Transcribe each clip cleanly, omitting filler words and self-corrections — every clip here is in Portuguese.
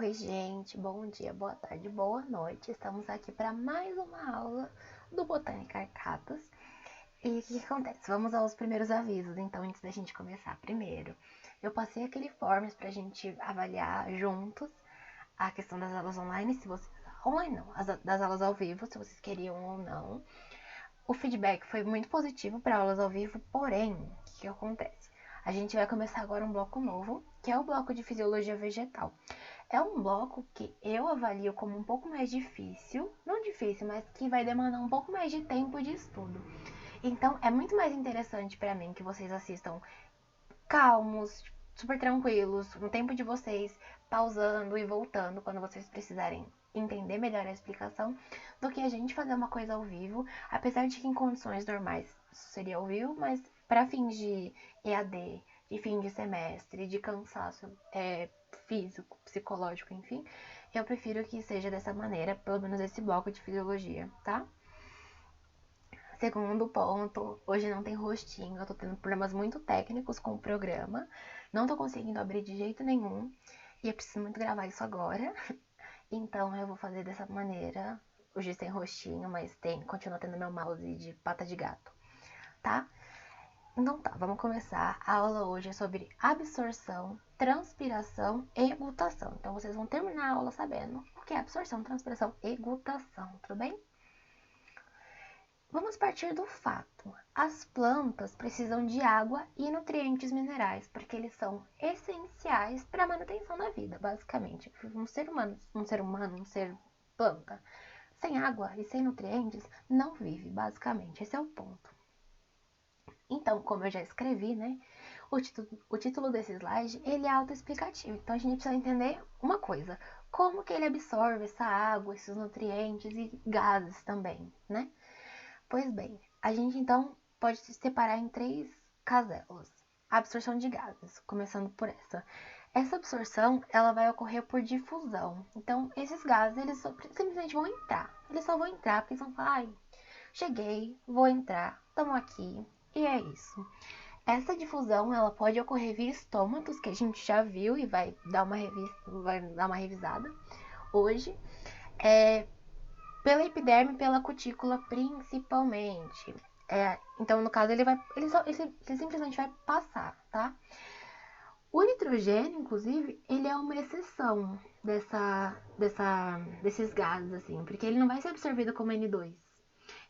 Oi, gente, bom dia, boa tarde, boa noite. Estamos aqui para mais uma aula do Botânica Arcatas. E o que acontece? Vamos aos primeiros avisos, então, antes da gente começar. Primeiro, eu passei aquele forms para a gente avaliar juntos a questão das aulas online, se vocês. Online não, das aulas ao vivo, se vocês queriam ou não. O feedback foi muito positivo para aulas ao vivo, porém, o que acontece? A gente vai começar agora um bloco novo, que é o bloco de Fisiologia Vegetal. É um bloco que eu avalio como um pouco mais difícil, não difícil, mas que vai demandar um pouco mais de tempo de estudo. Então, é muito mais interessante para mim que vocês assistam calmos, super tranquilos, no tempo de vocês, pausando e voltando quando vocês precisarem entender melhor a explicação, do que a gente fazer uma coisa ao vivo, apesar de que em condições normais isso seria ao vivo, mas para fins de EAD, de fim de semestre, de cansaço físico, psicológico, enfim, eu prefiro que seja dessa maneira, pelo menos esse bloco de fisiologia, tá? Segundo ponto, hoje não tem rostinho, eu tô tendo problemas muito técnicos com o programa, não tô conseguindo abrir de jeito nenhum, e eu preciso muito gravar isso agora, então eu vou fazer dessa maneira, hoje sem rostinho, mas continua tendo meu mouse de pata de gato, tá? Então tá, vamos começar. A aula hoje é sobre absorção, transpiração e gutação. Então vocês vão terminar a aula sabendo o que é absorção, transpiração e gutação, tudo bem? Vamos partir do fato. As plantas precisam de água e nutrientes minerais, porque eles são essenciais para a manutenção da vida, basicamente. Um ser planta, sem água e sem nutrientes, não vive, basicamente. Esse é o ponto. Então, como eu já escrevi, né, o título desse slide, ele é autoexplicativo. Então, a gente precisa entender uma coisa. Como que ele absorve essa água, esses nutrientes e gases também, né? Pois bem, a gente então pode se separar em 3 caselas. A absorção de gases, começando por essa. Essa absorção, ela vai ocorrer por difusão. Então, esses gases, eles simplesmente vão entrar. Eles só vão entrar porque eles vão falar, ai, cheguei, vou entrar, estamos aqui, e é isso. Essa difusão, ela pode ocorrer via estômatos, que a gente já viu e vai dar uma revisada hoje. Pela epiderme e pela cutícula principalmente. Então, no caso, ele simplesmente vai passar, tá? O nitrogênio, inclusive, ele é uma exceção desses gases, assim, porque ele não vai ser absorvido como N2.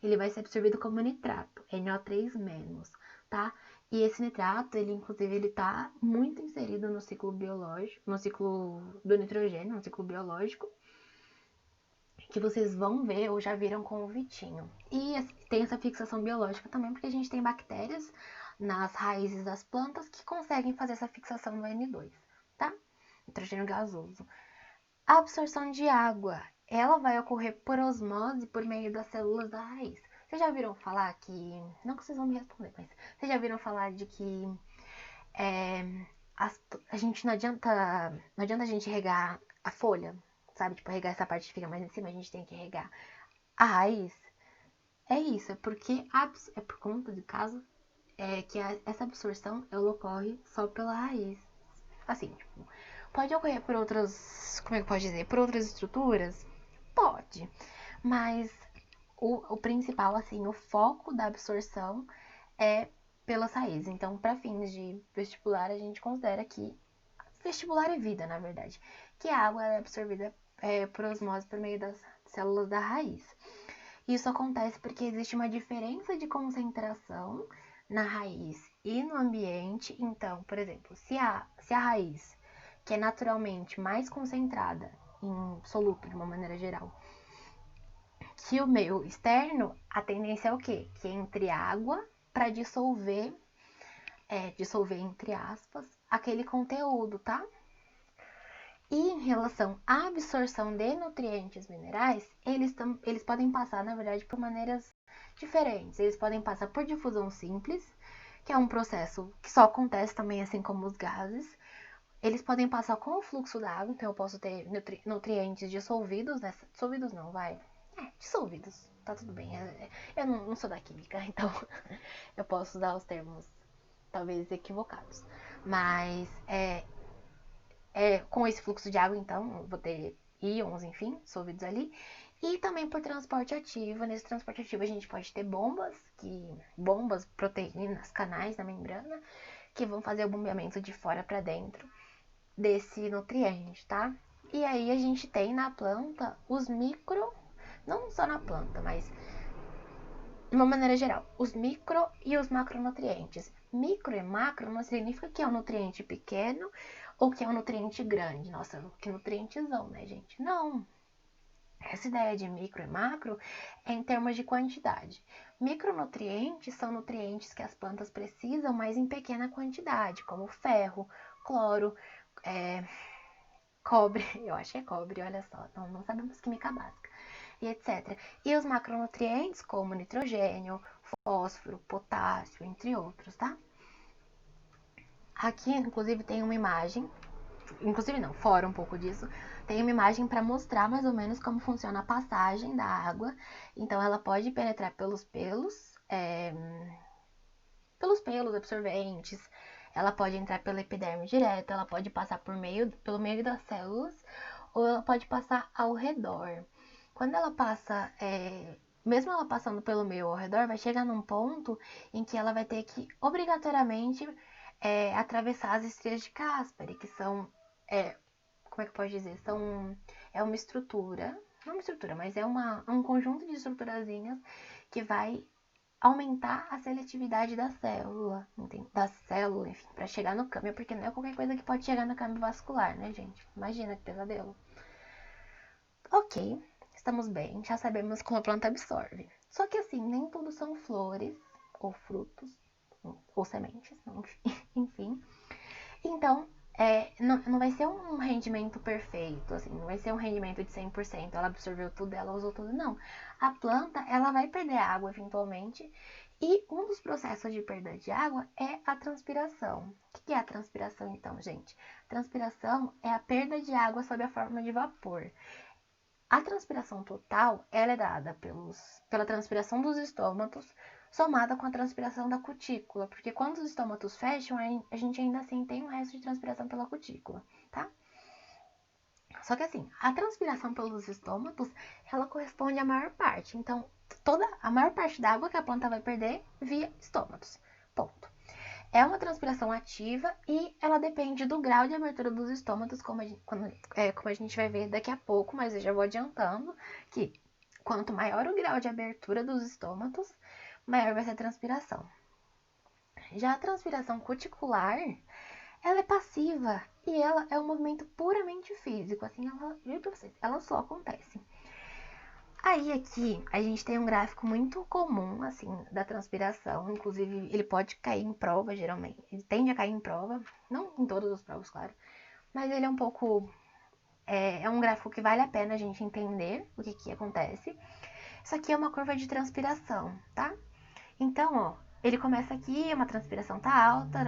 Ele vai ser absorvido como nitrato, NO3-, tá? E esse nitrato, ele tá muito inserido no ciclo biológico, no ciclo do nitrogênio, no ciclo biológico, que vocês vão ver ou já viram com o Vitinho. E tem essa fixação biológica também, porque a gente tem bactérias nas raízes das plantas que conseguem fazer essa fixação no N2, tá? Nitrogênio gasoso. A absorção de água, ela vai ocorrer por osmose por meio das células da raiz. Vocês já viram falar que... Não que vocês vão me responder, mas... Vocês já viram falar de que... a gente não adianta a gente regar a folha, sabe? Tipo, regar essa parte que fica mais em cima, a gente tem que regar a raiz. É isso, é porque é por conta do caso que essa absorção ela ocorre só pela raiz. Assim, tipo, pode ocorrer por outras, como é que pode dizer, por outras estruturas? Pode, mas o principal, assim, o foco da absorção é pelas raízes. Então, para fins de vestibular, a gente considera que vestibular é vida, na verdade, que a água é absorvida por osmose por meio das células da raiz. Isso acontece porque existe uma diferença de concentração na raiz e no ambiente. Então, por exemplo, se a raiz, que é naturalmente mais concentrada em soluto de uma maneira geral, que o meio externo, a tendência é o quê? Que entre água para dissolver entre aspas, aquele conteúdo, tá? E em relação à absorção de nutrientes minerais, eles podem passar, na verdade, por maneiras diferentes. Eles podem passar por difusão simples, que é um processo que só acontece também assim como os gases. Eles podem passar com o fluxo da água, então eu posso ter nutrientes dissolvidos, dissolvidos não, dissolvidos, tá tudo bem. Eu não sou da química, então eu posso usar os termos talvez equivocados. Mas Com esse fluxo de água, então, eu vou ter íons, enfim, solvidos ali. E também por transporte ativo. Nesse transporte ativo a gente pode ter bombas, proteínas, canais na membrana, que vão fazer o bombeamento de fora para dentro desse nutriente, tá? E aí a gente tem na planta os não só na planta, mas de uma maneira geral, os micro e os macronutrientes. Micro e macro não significa que é um nutriente pequeno ou que é um nutriente grande. Nossa, que nutrientezão, né, gente? Não. Essa ideia de micro e macro é em termos de quantidade. Micronutrientes são nutrientes que as plantas precisam, mas em pequena quantidade, como ferro, cloro, cobre, eu acho que é cobre, olha só, não sabemos química básica, e etc. E os macronutrientes, como nitrogênio, fósforo, potássio, entre outros, tá? Aqui, inclusive, tem uma imagem, inclusive não, fora um pouco disso, tem uma imagem para mostrar mais ou menos como funciona a passagem da água. Então, ela pode penetrar pelos pelos absorventes, ela pode entrar pela epiderme direto, ela pelo meio das células, ou ela pode passar ao redor. Quando ela passa, mesmo ela passando pelo meio ou ao redor, vai chegar num ponto em que ela vai ter que obrigatoriamente atravessar as estrias de Caspary, que são, como é que pode dizer? É uma estrutura, não uma estrutura, mas é um conjunto de estruturazinhas que vai aumentar a seletividade da célula, enfim, para chegar no câmbio, porque não é qualquer coisa que pode chegar no câmbio vascular, né, gente? Imagina que pesadelo. Ok, estamos bem, já sabemos como a planta absorve. Só que assim, nem tudo são flores, ou frutos, ou sementes, enfim. Então, não vai ser um rendimento perfeito, assim, não vai ser um rendimento de 100%, ela absorveu tudo, ela usou tudo, não. A planta, ela vai perder água eventualmente, e um dos processos de perda de água é a transpiração. O que é a transpiração, então, gente? Transpiração é a perda de água sob a forma de vapor. A transpiração total, ela é dada pela transpiração dos estômatos, somada com a transpiração da cutícula, porque quando os estômatos fecham, a gente ainda assim tem um resto de transpiração pela cutícula, tá? Só que assim, a transpiração pelos estômatos, ela corresponde à maior parte. Então, a maior parte da água que a planta vai perder via estômatos. Ponto. É uma transpiração ativa e ela depende do grau de abertura dos estômatos, como a gente vai ver daqui a pouco, mas eu já vou adiantando que quanto maior o grau de abertura dos estômatos, maior vai ser a transpiração. Já a transpiração cuticular, ela é passiva e ela é um movimento puramente físico, assim, ela só acontece. Aí aqui a gente tem um gráfico muito comum, assim, da transpiração. Inclusive, ele pode cair em prova, geralmente. Ele tende a cair em prova. Não em todas as provas, claro. Mas ele é um pouco... É um gráfico que vale a pena a gente entender o que acontece. Isso aqui é uma curva de transpiração, tá? Então, ó, ele começa aqui, uma transpiração tá alta.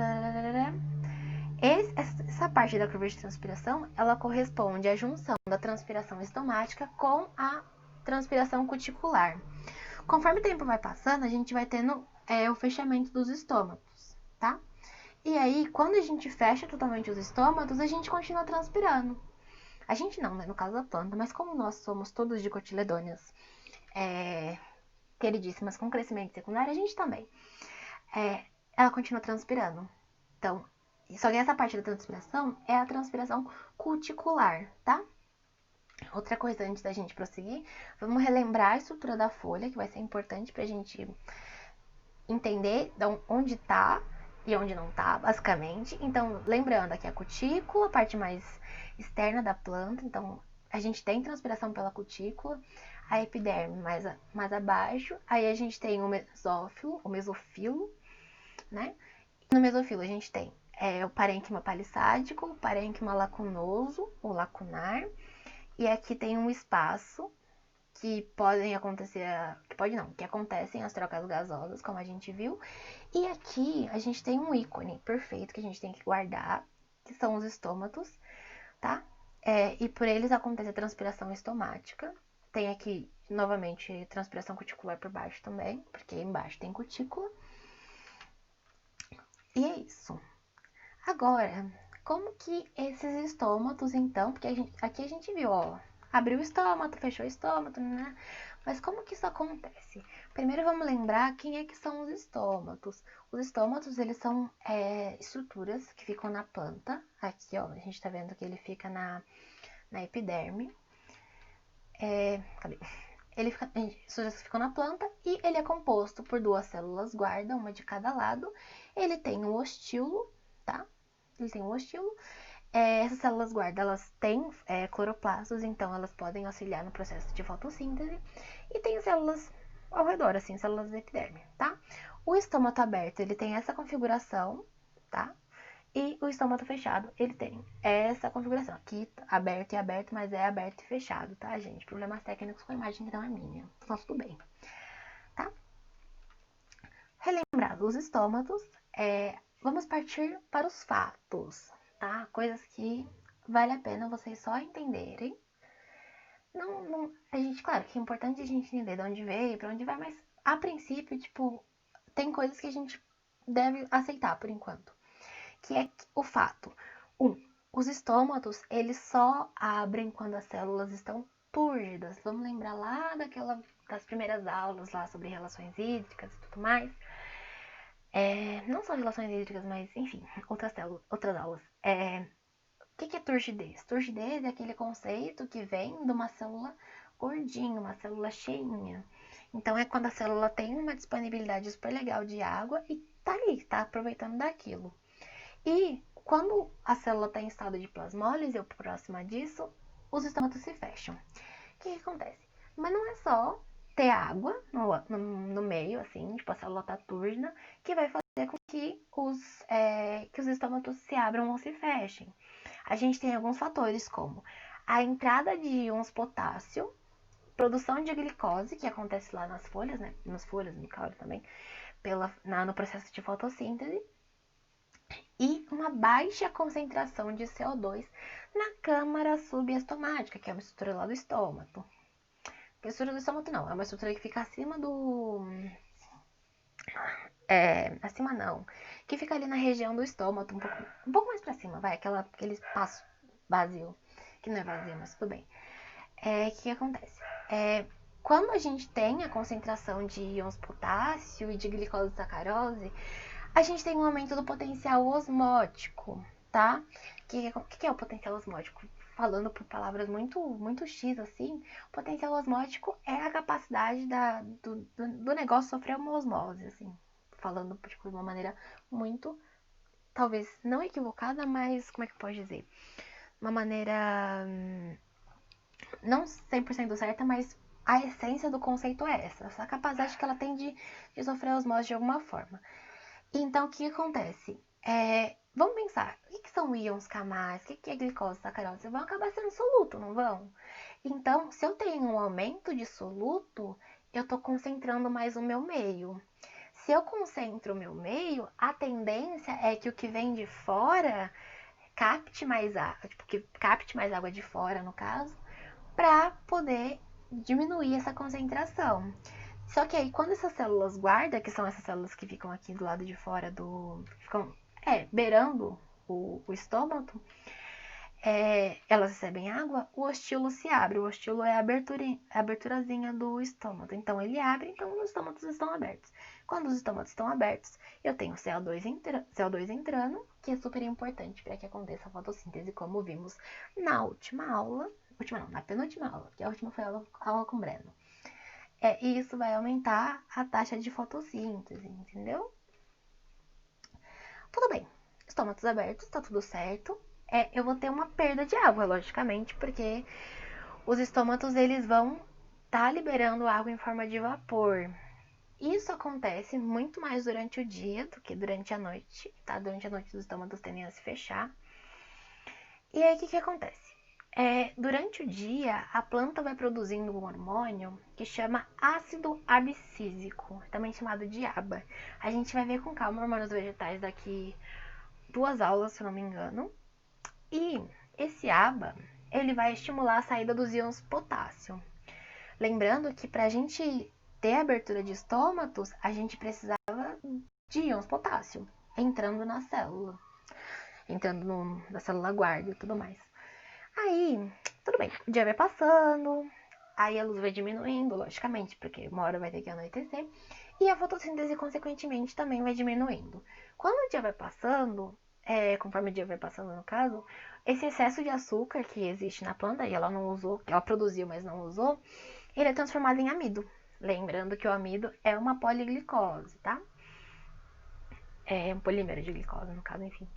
Essa parte da curva de transpiração, ela corresponde à junção da transpiração estomática com a transpiração cuticular. Conforme o tempo vai passando, a gente vai tendo o fechamento dos estômatos, tá? E aí, quando a gente fecha totalmente os estômatos, a gente continua transpirando. A gente não, né? No caso da planta, mas como nós somos todos dicotiledôneas queridíssimas com crescimento secundário, a gente também. Ela continua transpirando. Então, só que essa parte da transpiração é a transpiração cuticular, tá? Outra coisa antes da gente prosseguir, vamos relembrar a estrutura da folha, que vai ser importante pra gente entender onde tá e onde não tá, basicamente. Então, lembrando aqui a cutícula, a parte mais externa da planta. Então, a gente tem transpiração pela cutícula, a epiderme mais abaixo. Aí a gente tem o mesofilo, né? No mesofilo a gente tem o parênquima palissádico, o parênquima lacunoso ou lacunar. E aqui tem um espaço que acontecem as trocas gasosas, como a gente viu. E aqui a gente tem um ícone perfeito que a gente tem que guardar, que são os estômatos, tá? E por eles acontece a transpiração estomática. Tem aqui, novamente, transpiração cuticular por baixo também, porque embaixo tem cutícula. E é isso. Agora, Como que esses estômatos, então, porque aqui a gente viu, ó, abriu o estômato, fechou o estômato, né? Mas como que isso acontece? Primeiro vamos lembrar quem é que são os estômatos. Os estômatos, eles são estruturas que ficam na planta. Aqui, ó, a gente tá vendo que ele fica na epiderme. Cadê? Estruturas que ficam na planta e ele é composto por duas células guarda, uma de cada lado. Ele tem um ostíolo, tá? Ele tem um ostíolo. Essas células guarda, elas têm cloroplastos, então elas podem auxiliar no processo de fotossíntese. E tem células ao redor, assim, células da epiderme, tá? O estômato aberto, ele tem essa configuração, tá? E o estômato fechado, ele tem essa configuração. Aqui, aberto e aberto, mas é aberto e fechado, tá, gente? Problemas técnicos com a imagem que não é minha. Tá tudo bem, tá? Relembrado os estômatos, vamos partir para os fatos, tá? Coisas que vale a pena vocês só entenderem. A gente, claro que é importante a gente entender de onde veio, para onde vai, mas a princípio, tipo, tem coisas que a gente deve aceitar por enquanto. Que é o fato. Os estômatos, eles só abrem quando as células estão túrgidas. Vamos lembrar lá das primeiras aulas lá sobre relações hídricas e tudo mais. Não só relações hídricas, mas enfim, outras aulas. O que é turgidez? Turgidez é aquele conceito que vem de uma célula gordinha, uma célula cheinha. Então é quando a célula tem uma disponibilidade super legal de água e tá ali, tá aproveitando daquilo. E quando a célula está em estado de plasmólise ou próxima disso, os estômatos se fecham. O que acontece? Mas não é só ter água no meio, assim, tipo a célula está túrgida, que vai fazer com que os estômatos se abram ou se fechem. A gente tem alguns fatores como a entrada de íons potássio, produção de glicose, que acontece lá nas folhas, né? Nas folhas, no caule também, no processo de fotossíntese, e uma baixa concentração de CO2 na câmara subestomática, que é uma estrutura lá do estômago. A estrutura do estômago não, é uma estrutura que fica acima do... acima não, que fica ali na região do estômago, um pouco mais pra cima, vai, aquele espaço vazio, que não é vazio, mas tudo bem. O que acontece? Quando a gente tem a concentração de íons potássio e de glicose e sacarose, a gente tem um aumento do potencial osmótico, tá? O que é o potencial osmótico? Falando por palavras muito, muito X assim, o potencial osmótico é a capacidade do negócio sofrer uma osmose, assim. Falando tipo, de uma maneira muito, talvez não equivocada, mas como é que eu posso dizer? Uma maneira não 100% certa, mas a essência do conceito é essa capacidade que ela tem de sofrer osmose de alguma forma. Então, o que acontece? Vamos pensar, o que são íons K+, o que é glicose, sacarose? Vão acabar sendo soluto, não vão? Então, se eu tenho um aumento de soluto, eu estou concentrando mais o meu meio. Se eu concentro o meu meio, a tendência é que o que vem de fora capte mais água, que capte mais água de fora, no caso, para poder diminuir essa concentração. Só que aí, quando essas células guarda, que são essas células que ficam aqui do lado de fora ficam beirando o estômago, elas recebem água, o ostíolo se abre. O ostíolo é a aberturazinha do estômago. Então, ele abre, então os estômagos estão abertos. Quando os estômagos estão abertos, eu tenho CO2 entrando, que é super importante para que aconteça a fotossíntese, como vimos na última aula. Na penúltima aula, que a última foi a aula com o Breno. E isso vai aumentar a taxa de fotossíntese, entendeu? Tudo bem. Estômatos abertos, tá tudo certo. Eu vou ter uma perda de água, logicamente, porque os estômatos eles vão estar liberando água em forma de vapor. Isso acontece muito mais durante o dia do que durante a noite, tá? Durante a noite os estômatos tendem a se fechar. E aí o que acontece? Durante o dia, a planta vai produzindo um hormônio que chama ácido abscísico, também chamado de ABA. A gente vai ver com calma hormônios vegetais daqui 2 aulas, se eu não me engano. E esse ABA, ele vai estimular a saída dos íons potássio. Lembrando que para a gente ter abertura de estômatos, a gente precisava de íons potássio entrando na célula. entrando na célula guarda e tudo mais. Aí, tudo bem, o dia vai passando, aí a luz vai diminuindo, logicamente, porque uma hora vai ter que anoitecer, e a fotossíntese, consequentemente, também vai diminuindo. Quando o dia vai passando, conforme o dia vai passando no caso, esse excesso de açúcar que existe na planta, e ela não usou, ela produziu, mas não usou, ele é transformado em amido. Lembrando que o amido é uma poliglicose, tá? É um polímero de glicose, no caso, enfim.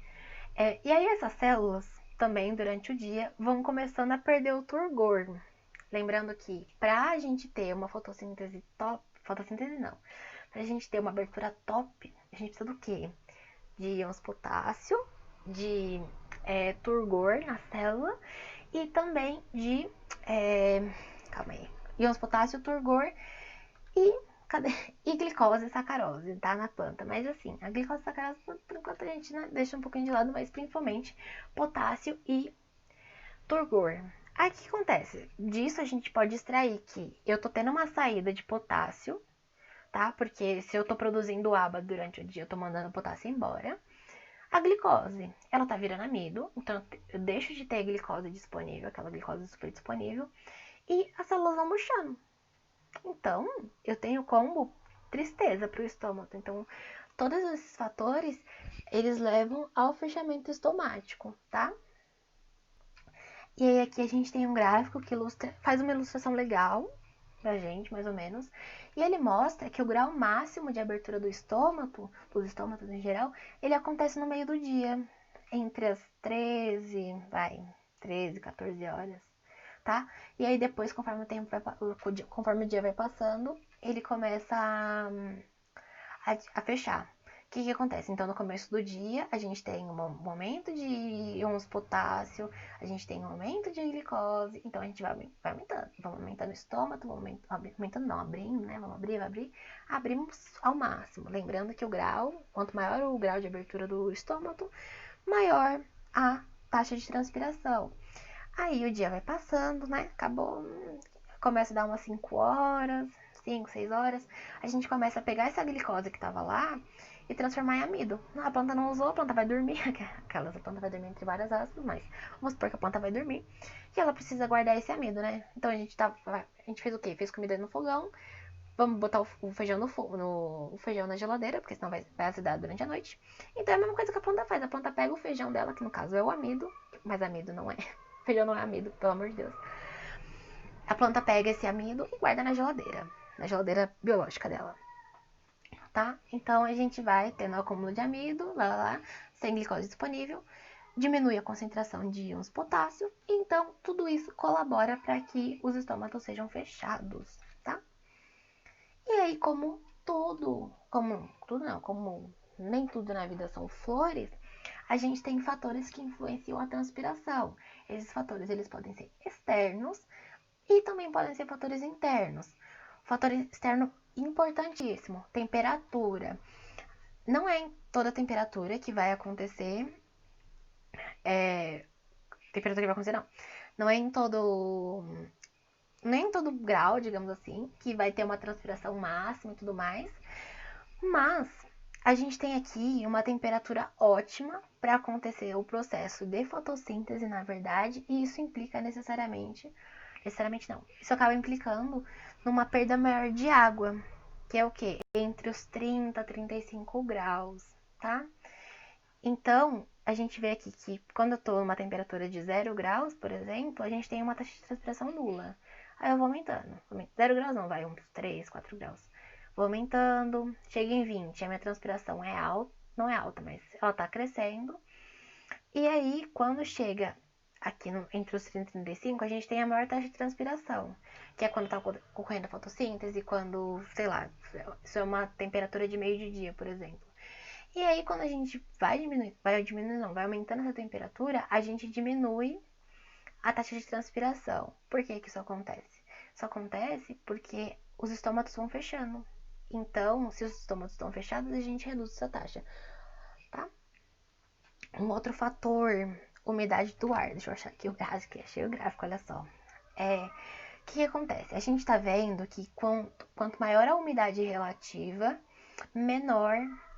E aí essas células também durante o dia vão começando a perder o turgor. Lembrando que para a gente ter uma fotossíntese top, fotossíntese não, para a gente ter uma abertura top, a gente precisa do quê? De íons potássio, de turgor na célula e também de calma aí, íons potássio, turgor e cadê? E glicose e sacarose, tá? Na planta. Mas assim, a glicose e sacarose, por enquanto a gente, né, deixa um pouquinho de lado, mas principalmente potássio e turgor. Aí o que acontece? Disso a gente pode extrair que eu tô tendo uma saída de potássio, tá? Porque se eu tô produzindo ABA durante o dia, eu tô mandando potássio embora. A glicose, ela tá virando amido, então eu deixo de ter a glicose disponível, aquela glicose super disponível, e as células vão murchando. Então, eu tenho combo tristeza para o estômago. Então, todos esses fatores, eles levam ao fechamento estomático, tá? E aí aqui a gente tem um gráfico que faz uma ilustração legal pra gente, mais ou menos. E ele mostra que o grau máximo de abertura do estômago, dos estômagos em geral, ele acontece no meio do dia, entre as 13, 14 horas, tá? E aí depois, conforme o dia vai passando, ele começa a fechar. O que acontece? Então, no começo do dia, a gente tem um aumento de íons potássio, a gente tem um aumento de glicose, então a gente vai aumentando. Vamos aumentando o estômago, aumentando não, abrindo, né? Vamos abrir, vai abrir. Abrimos ao máximo. Lembrando que o grau, quanto maior o grau de abertura do estômago, maior a taxa de transpiração. Aí o dia vai passando, né? Acabou, começa a dar umas 5 horas, 5, 6 horas. A gente começa a pegar essa glicose que tava lá e transformar em amido. A planta não usou, a planta vai dormir. A planta vai dormir entre várias aspas, mas vamos supor que a planta vai dormir. E ela precisa guardar esse amido, né? Então a gente fez o quê? Fez comida no fogão. Vamos botar o feijão o feijão na geladeira, porque senão vai azedar durante a noite. Então é a mesma coisa que a planta faz. A planta pega o feijão dela, que no caso é o amido, mas amido não é. Feijão não é amido, pelo amor de Deus. A planta pega esse amido e guarda na geladeira biológica dela, tá? Então a gente vai tendo o acúmulo de amido, sem glicose disponível, diminui a concentração de íons potássio, então tudo isso colabora para que os estômatos sejam fechados, tá? E aí, como nem tudo na vida são flores, a gente tem fatores que influenciam a transpiração. Esses fatores, eles podem ser externos e também podem ser fatores internos. Fator externo importantíssimo, temperatura. Não é em toda temperatura que vai acontecer. Temperatura que vai acontecer, não. Não é em todo. Nem em todo grau, digamos assim, que vai ter uma transpiração máxima e tudo mais. Mas a gente tem aqui uma temperatura ótima para acontecer o processo de fotossíntese, na verdade, e isso implica necessariamente não, isso acaba implicando numa perda maior de água, que é o quê? Entre os 30 e 35 graus, tá? Então, a gente vê aqui que quando eu tô numa temperatura de 0 graus, por exemplo, a gente tem uma taxa de transpiração nula. Aí eu vou aumentando. 0 graus não, vai uns 3, 4 graus. Vou aumentando, chega em 20, a minha transpiração é alta, não é alta, mas ela tá crescendo. E aí, quando chega aqui entre os 30 e 35, a gente tem a maior taxa de transpiração, que é quando tá ocorrendo a fotossíntese, quando, sei lá, isso é uma temperatura de meio de dia, por exemplo. E aí, quando a gente vai aumentando essa temperatura, a gente diminui a taxa de transpiração. Por que isso acontece? Isso acontece porque os estômatos vão fechando. Então, se os estômatos estão fechados, a gente reduz essa taxa, tá? Um outro fator, umidade do ar. Deixa eu achar aqui o gráfico, achei o gráfico, olha só. O que acontece? A gente tá vendo que quanto maior a umidade relativa, menor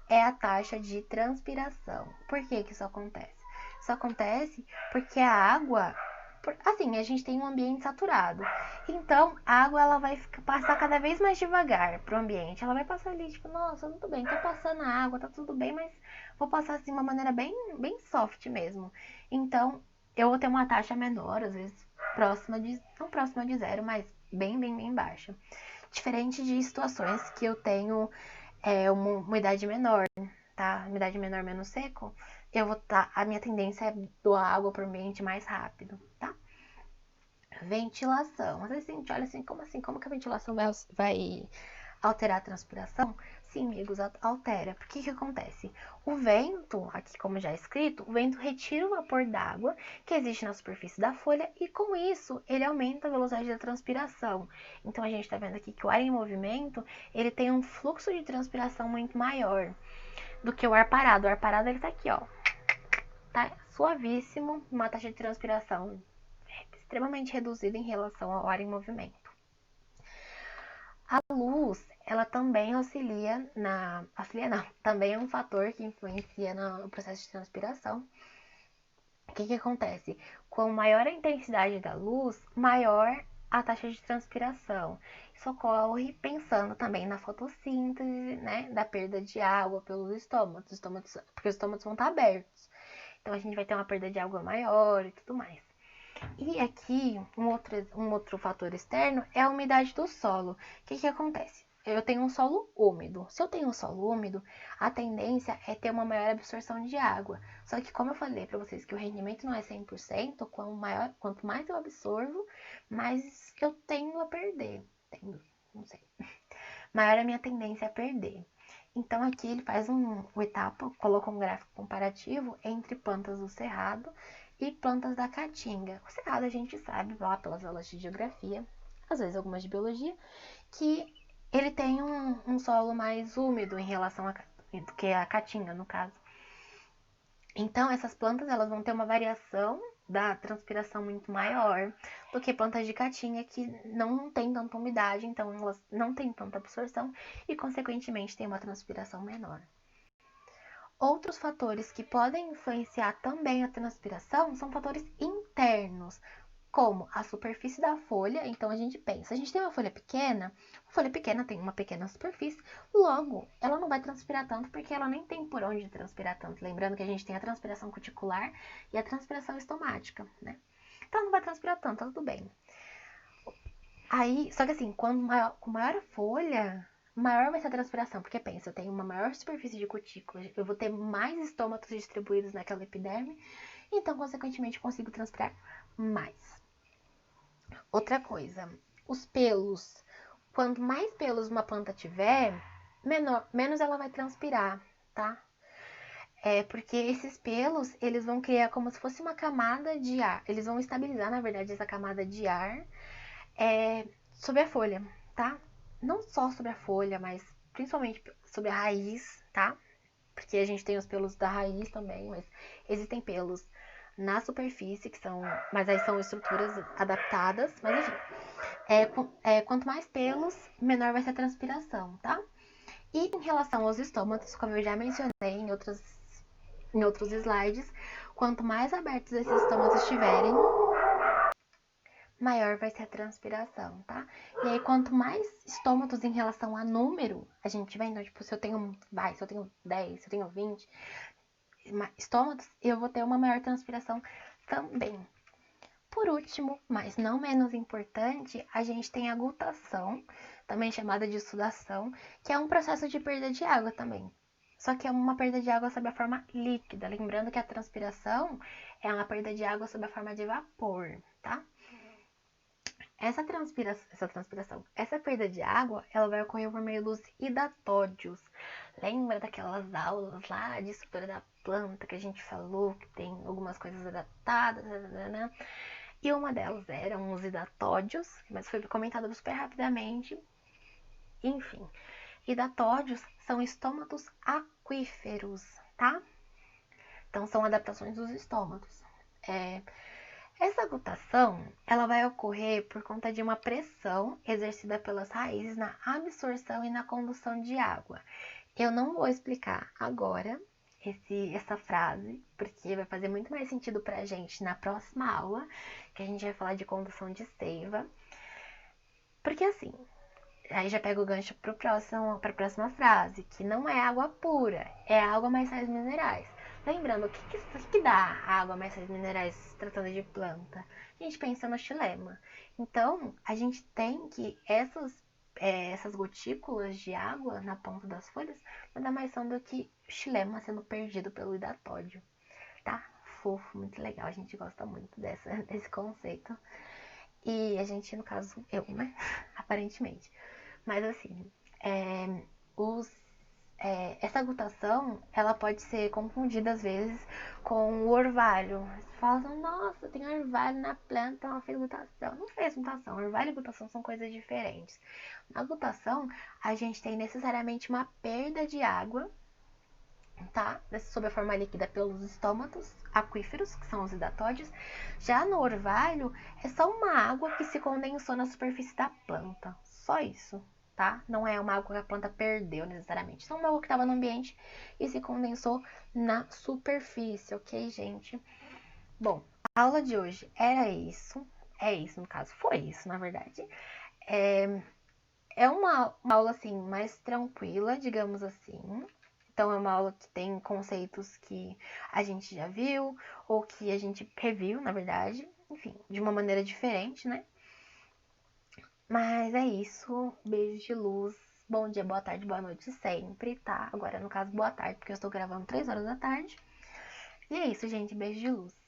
é a taxa de transpiração. Por que isso acontece? Isso acontece porque a água, assim, a gente tem um ambiente saturado. Então, a água ela vai passar cada vez mais devagar pro ambiente. Ela vai passar ali, tipo, nossa, tudo bem, tô passando a água, tá tudo bem, mas vou passar assim de uma maneira bem soft mesmo. Então, eu vou ter uma taxa menor, às vezes não próxima de zero, mas bem baixa. Diferente de situações que eu tenho uma umidade menor, tá? Umidade menor, menos seco, a minha tendência é doar água para o ambiente mais rápido, tá? Ventilação. Às vezes a gente olha assim, como assim? Como que a ventilação vai alterar a transpiração? Sim, amigos, altera. Por que acontece? O vento, aqui como já é escrito, o vento retira o vapor d'água que existe na superfície da folha e com isso ele aumenta a velocidade da transpiração. Então a gente está vendo aqui que o ar em movimento ele tem um fluxo de transpiração muito maior do que o ar parado. O ar parado ele tá aqui, ó, tá suavíssimo, uma taxa de transpiração extremamente reduzida em relação ao ar em movimento. A luz, ela também também é um fator que influencia no processo de transpiração. O que acontece? Quanto maior a intensidade da luz, maior a taxa de transpiração. Isso ocorre pensando também na fotossíntese, né, da perda de água pelos estômatos, porque os estômatos vão estar abertos. Então a gente vai ter uma perda de água maior e tudo mais. E aqui, um outro fator externo é a umidade do solo. O que acontece? Eu tenho um solo úmido. Se eu tenho um solo úmido, a tendência é ter uma maior absorção de água. Só que, como eu falei para vocês que o rendimento não é 100%, quanto mais eu absorvo, mais eu tendo a perder. Não sei. Maior a minha tendência a perder. Então, aqui ele faz uma etapa, coloca um gráfico comparativo entre plantas do cerrado e plantas da caatinga. O cerrado a gente sabe, lá pelas aulas de geografia, às vezes algumas de biologia, que ele tem um solo mais úmido em relação do que a caatinga, no caso. Então, essas plantas elas vão ter uma variação da transpiração muito maior do que plantas de caatinga que não tem tanta umidade, então elas não têm tanta absorção e, consequentemente, tem uma transpiração menor. Outros fatores que podem influenciar também a transpiração são fatores internos, como a superfície da folha. Então a gente pensa, a gente tem uma folha pequena tem uma pequena superfície, logo ela não vai transpirar tanto porque ela nem tem por onde transpirar tanto. Lembrando que a gente tem a transpiração cuticular e a transpiração estomática, né? Então não vai transpirar tanto, tá tudo bem. Aí, só que assim, com maior a folha, maior vai ser a transpiração, porque pensa, eu tenho uma maior superfície de cutícula, eu vou ter mais estômatos distribuídos naquela epiderme, então, consequentemente, consigo transpirar mais. Outra coisa, os pelos. Quanto mais pelos uma planta tiver, menos ela vai transpirar, tá? Porque esses pelos, eles vão criar como se fosse uma camada de ar. Eles vão estabilizar, na verdade, essa camada de ar sobre a folha, tá? Não só sobre a folha, mas principalmente sobre a raiz, tá? Porque a gente tem os pelos da raiz também, mas existem pelos na superfície, mas aí são estruturas adaptadas, mas enfim. Quanto mais pelos, menor vai ser a transpiração, tá? E em relação aos estômatos, como eu já mencionei em outros slides, quanto mais abertos esses estômatos estiverem, maior vai ser a transpiração, tá? E aí, quanto mais estômatos em relação a número a gente tiver, então, tipo, se eu tenho 10, se eu tenho 20 estômatos, eu vou ter uma maior transpiração também. Por último, mas não menos importante, a gente tem a gutação, também chamada de sudação, que é um processo de perda de água também. Só que é uma perda de água sob a forma líquida. Lembrando que a transpiração é uma perda de água sob a forma de vapor, tá? Essa perda de água, ela vai ocorrer por meio dos hidatódios. Lembra daquelas aulas lá de estrutura da planta que a gente falou que tem algumas coisas adaptadas, né? E uma delas eram os hidatódios, mas foi comentado super rapidamente. Enfim, hidatódios são estômatos aquíferos, tá? Então, são adaptações dos estômatos. Essa gutação, ela vai ocorrer por conta de uma pressão exercida pelas raízes na absorção e na condução de água. Eu não vou explicar agora essa frase, porque vai fazer muito mais sentido pra gente na próxima aula, que a gente vai falar de condução de seiva. Porque assim, aí já pega o gancho pra próxima frase, que não é água pura, é água mais sais minerais. Lembrando, o que dá água mais sais minerais se tratando de planta? A gente pensa no xilema. Então, a gente tem que essas gotículas de água na ponta das folhas nada mais são do que xilema sendo perdido pelo hidatódio. Tá? Fofo, muito legal. A gente gosta muito desse conceito. E a gente, no caso, eu, né? Aparentemente. Mas assim, é, essa glutação, ela pode ser confundida às vezes com o orvalho. Você fala assim, nossa, tem orvalho na planta, ela fez glutação. Não fez glutação, orvalho e glutação são coisas diferentes. Na glutação, a gente tem necessariamente uma perda de água, tá? Sob a forma líquida pelos estômatos aquíferos, que são os hidatódios. Já no orvalho, é só uma água que se condensou na superfície da planta. Só isso, tá? Não é uma água que a planta perdeu necessariamente. Só uma água que estava no ambiente e se condensou na superfície, ok, gente? Bom, a aula de hoje era isso. É isso, no caso, foi isso, na verdade. É uma aula, assim, mais tranquila, digamos assim. Então, é uma aula que tem conceitos que a gente já viu, ou que a gente reviu, na verdade. Enfim, de uma maneira diferente, né? Mas é isso. Beijo de luz. Bom dia, boa tarde, boa noite sempre, tá? Agora, no caso, boa tarde, porque eu estou gravando 3 horas da tarde. E é isso, gente. Beijo de luz.